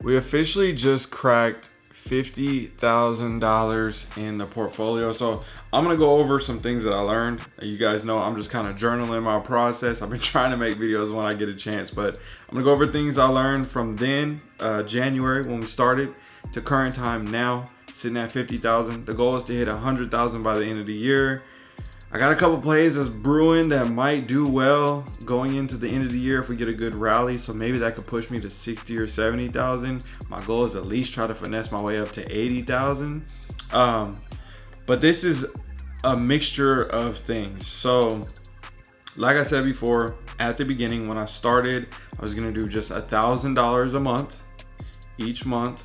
We officially just cracked $50,000 in the portfolio. So I'm gonna go over some things that I learned. You guys know I'm just kind of journaling my process. I've been trying to make videos when I get a chance, but I'm gonna go over things I learned from then, January when we started, to current time now, sitting at 50,000. The goal is to hit 100,000 by the end of the year. I got a couple plays that's brewing that might do well going into the end of the year if we get a good rally. So maybe that could push me to 60 or 70,000. My goal is at least try to finesse my way up to 80,000. But this is a mixture of things. So like I said before, at the beginning when I started, I was gonna do just $1,000 a month, each month,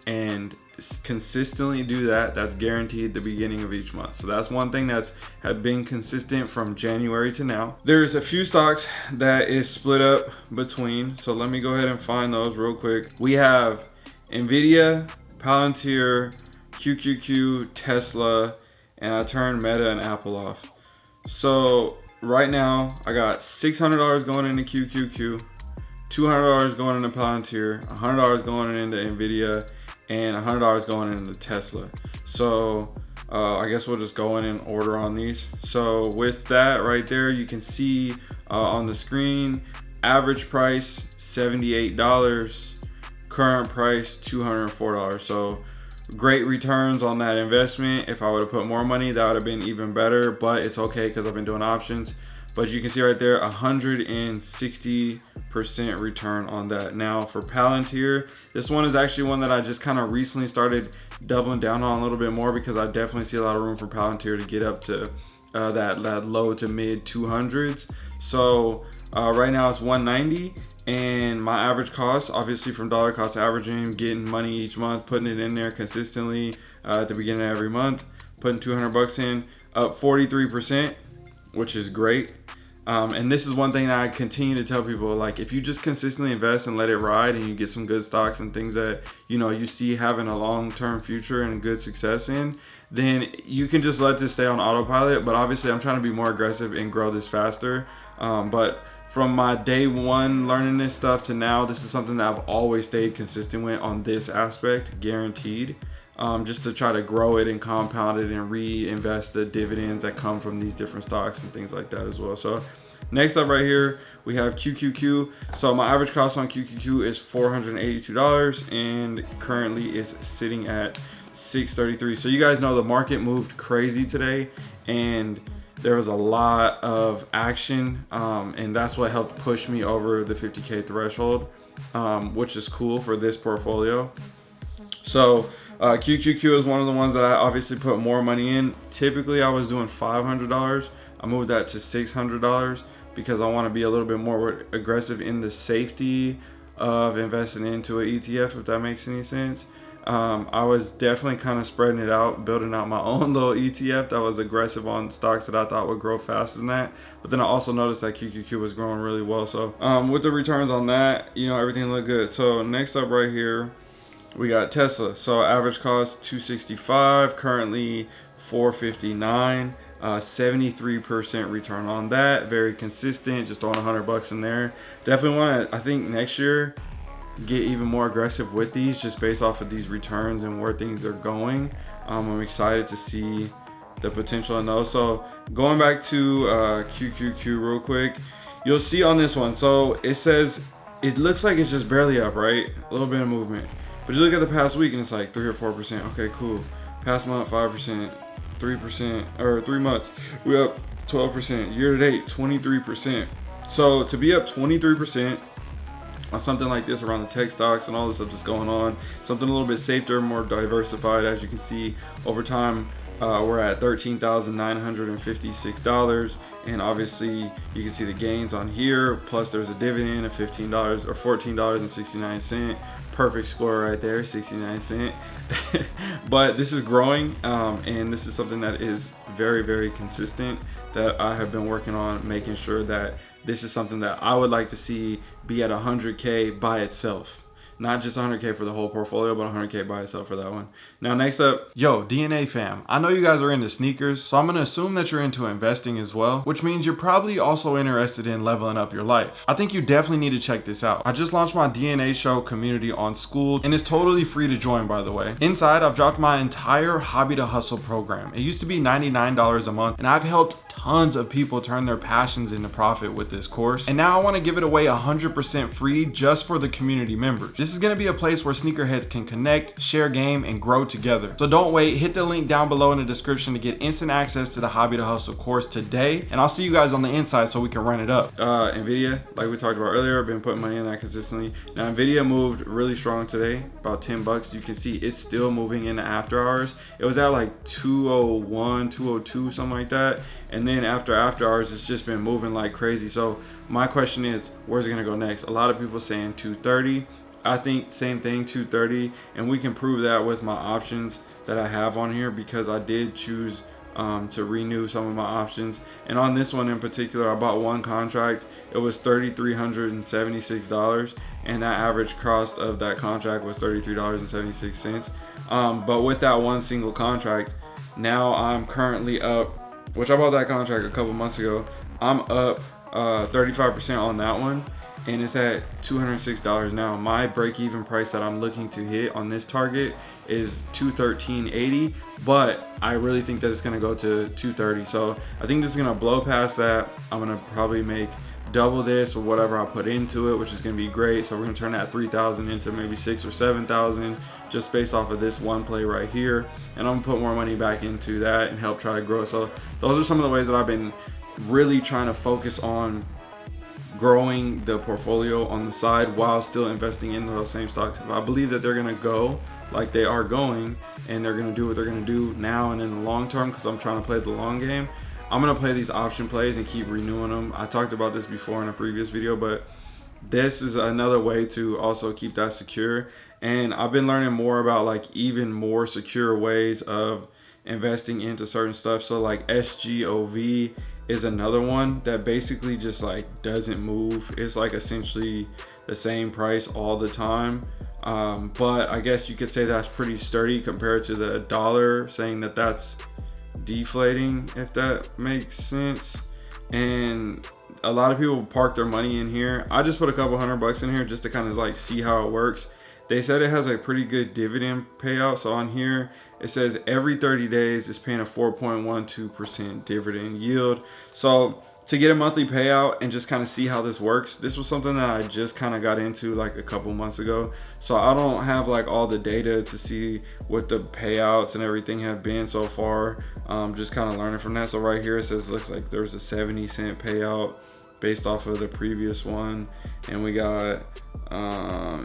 and consistently do that. That's guaranteed the beginning of each month. So that's one thing that's have been consistent from January to now. There's a few stocks that is split up between, so let me go ahead and find those real quick. We have Nvidia, Palantir, QQQ, Tesla, and I turned Meta and Apple off. So right now I got $600 going into QQQ, $200 going into Palantir, $100 going into Nvidia, and $100 going into Tesla. So I guess we'll just go in order on these. So with that right there, you can see on the screen, average price $78, current price $204. So great returns on that investment. If I would have put more money, that would have been even better, but it's okay because I've been doing options. But you can see right there, 160% return on that. Now for Palantir, this one is actually one that I just kind of recently started doubling down on a little bit more because I definitely see a lot of room for Palantir to get up to that low to mid 200s. So right now it's 190, and my average cost, obviously from dollar cost averaging, getting money each month, putting it in there consistently at the beginning of every month, putting 200 bucks in, up 43%, which is great. And this is one thing that I continue to tell people, like if you just consistently invest and let it ride and you get some good stocks and things that you see having a long-term future and good success in, then you can just let this stay on autopilot. But obviously I'm trying to be more aggressive and grow this faster. But from my day one learning this stuff to now, this is something that I've always stayed consistent with on this aspect, guaranteed. Just to try to grow it and compound it and reinvest the dividends that come from these different stocks and things like that as well. So next up right here, we have QQQ. So my average cost on QQQ is $482 and currently is sitting at $633. So you guys know the market moved crazy today and there was a lot of action, and that's what helped push me over the 50K threshold, which is cool for this portfolio. So QQQ is one of the ones that I obviously put more money in. Typically I was doing $500. I moved that to $600 because I want to be a little bit more aggressive in the safety of investing into an ETF, if that makes any sense. I was definitely kind of spreading it out, building out my own little ETF that was aggressive on stocks that I thought would grow faster than that. But then I also noticed that QQQ was growing really well. So with the returns on that, everything looked good. So next up right here, we got Tesla. So average cost $265, currently $459, 73% return on that. Very consistent, just throwing 100 bucks in there. Definitely want to, I think next year, get even more aggressive with these just based off of these returns and where things are going. I'm excited to see the potential in those. So going back to QQQ real quick, you'll see on this one, so it says, it looks like it's just barely up, right? A little bit of movement. But you look at the past week and it's like 3 or 4%. Okay, cool. Past month, 5%, 3%, or 3 months, we up 12%. Year to date, 23%. So to be up 23% on something like this around the tech stocks and all this stuff that's going on, something a little bit safer, more diversified, as you can see over time, we're at $13,956, and obviously you can see the gains on here, plus there's a dividend of $15 or $14.69. Perfect score right there, 69 cents. But this is growing, and this is something that is very, very consistent that I have been working on, making sure that this is something that I would like to see be at 100K by itself. not just 100K for the whole portfolio, but 100K by itself for that one. Now next up, yo, DNA fam, I know you guys are into sneakers, so I'm gonna assume that you're into investing as well, which means you're probably also interested in leveling up your life. I think you definitely need to check this out. I just launched my DNA show community on School, and it's totally free to join, by the way. Inside, I've dropped my entire Hobby to Hustle program. It used to be $99 a month, and I've helped tons of people turn their passions into profit with this course. And now I want to give it away 100% free just for the community members. This is going to be a place where sneakerheads can connect, share game, and grow together. So don't wait, hit the link down below in the description to get instant access to the Hobby to Hustle course today. And I'll see you guys on the inside so we can run it up. Nvidia, like we talked about earlier, I've been putting money in that consistently. Now Nvidia moved really strong today, about 10 bucks. You can see it's still moving in the after hours. It was at like 201, 202, something like that. And then after hours, it's just been moving like crazy. So my question is, where's it gonna go next? A lot of people saying 230. I think same thing, 230, and we can prove that with my options that I have on here, because I did choose to renew some of my options. And on this one in particular, I bought one contract. It was $3,376, and that average cost of that contract was $33.76. But with that one single contract, now I'm currently up, which I bought that contract a couple months ago. I'm up 35% on that one, and it's at $206 now. My break-even price that I'm looking to hit on this target is $213.80, but I really think that it's gonna go to $230. So I think this is gonna blow past that. I'm gonna probably make double this or whatever I put into it, which is gonna be great. So we're gonna turn that 3,000 into maybe 6,000 or 7,000 just based off of this one play right here. And I'm gonna put more money back into that and help try to grow. So those are some of the ways that I've been really trying to focus on growing the portfolio on the side while still investing in those same stocks. If I believe that they're gonna go like they are going, and they're gonna do what they're gonna do now and in the long term, because I'm trying to play the long game, I'm gonna play these option plays and keep renewing them. I talked about this before in a previous video, but this is another way to also keep that secure. And I've been learning more about like even more secure ways of investing into certain stuff. So like SGOV is another one that basically just like doesn't move. It's like essentially the same price all the time. But I guess you could say that's pretty sturdy compared to the dollar, saying that that's deflating, if that makes sense. And a lot of people park their money in here. I just put a couple $100 in here just to kind of like see how it works. They said it has a pretty good dividend payout. So on here, it says every 30 days it's paying a 4.12% dividend yield. So to get a monthly payout and just kind of see how this works, this was something that I just kind of got into like a couple months ago. So I don't have like all the data to see what the payouts and everything have been so far. Just kind of learning from that. So right here it says, looks like there's a 70-cent payout based off of the previous one. And we got, so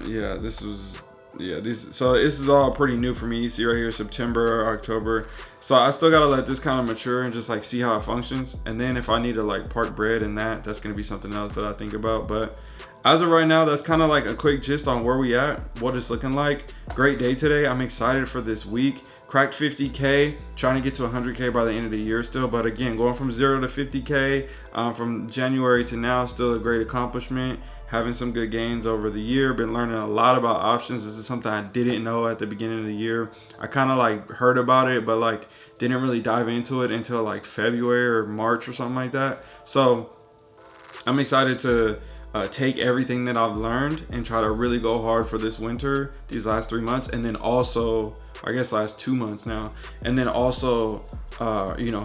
this is all pretty new for me. You see right here, September, October. So I still gotta let this kind of mature and just like see how it functions. And then if I need to like park bread in that's gonna be something else that I think about. But as of right now, that's kind of like a quick gist on where we at, what it's looking like. Great day today. I'm excited for this week. Cracked 50K, trying to get to 100K by the end of the year still. But again, going from 0 to 50K from January to now, still a great accomplishment. Having some good gains over the year. Been learning a lot about options. This is something I didn't know at the beginning of the year. I kind of like heard about it, but like didn't really dive into it until like February or March or something like that. So I'm excited to take everything that I've learned and try to really go hard for this winter, these last 3 months, and then also, I guess last 2 months now, and then also,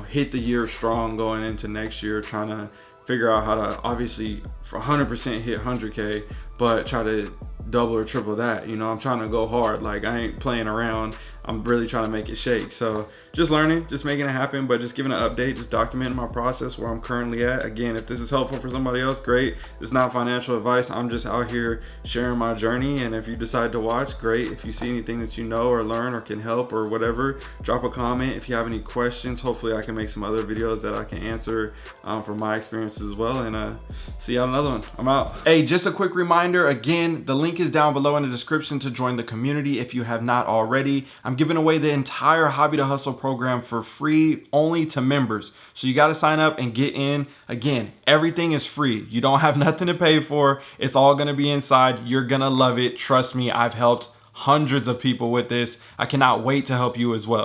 hit the year strong going into next year, trying to figure out how to obviously for 100% hit 100K, but try to double or triple that. I'm trying to go hard. Like I ain't playing around. I'm really trying to make it shake. So just learning, just making it happen, but just giving an update, just documenting my process where I'm currently at. Again, if this is helpful for somebody else, great. It's not financial advice. I'm just out here sharing my journey. And if you decide to watch, great. If you see anything that you know or learn or can help or whatever, drop a comment. If you have any questions, hopefully I can make some other videos that I can answer from my experiences as well. And see you on another one. I'm out. Hey, just a quick reminder, again, the link link is down below in the description to join the community if you have not already. I'm giving away the entire Hobby to Hustle program for free, only to members. So you got to sign up and get in. Again, everything is free. You don't have nothing to pay for. It's all going to be inside. You're going to love it. Trust me, I've helped hundreds of people with this. I cannot wait to help you as well.